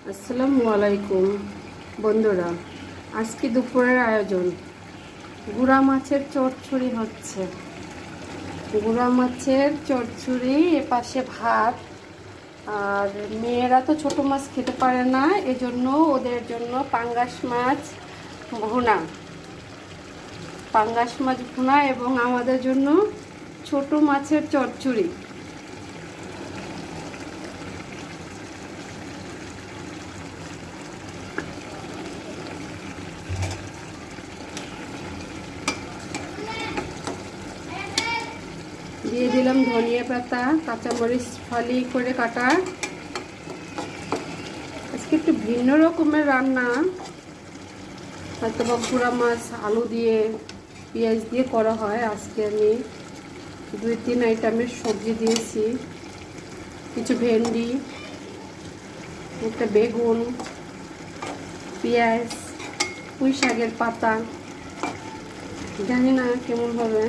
আসসালামু আলাইকুম বন্ধুরা, আজকে দুপুরের আয়োজন গুড়া মাছের চচ্চড়ি হচ্ছে। গুড়া মাছের চচ্চড়ি, এপাশে ভাত। আর মেয়েরা তো ছোট মাছ খেতে পারে না, এজন্য ওদের জন্য পাঙ্গাস মাছ ভুনা, এবং আমাদের জন্য ছোট মাছের চচ্চড়ি। দিয়ে দিলাম ধনিয়া পাতা, কাঁচামরিচ ফালি করে কাটা। আজকে একটু ভিন্ন রকমের রান্না, হয়তো বা গুঁড়া মাছ আলু দিয়ে পেঁয়াজ দিয়ে করা হয়। আজকে আমি 2-3 আইটেমের সবজি দিয়েছি, কিছু ভেন্ডি, একটা বেগুন, পেঁয়াজ, পুঁই শাকের পাতা। জানি না কেমন হবে।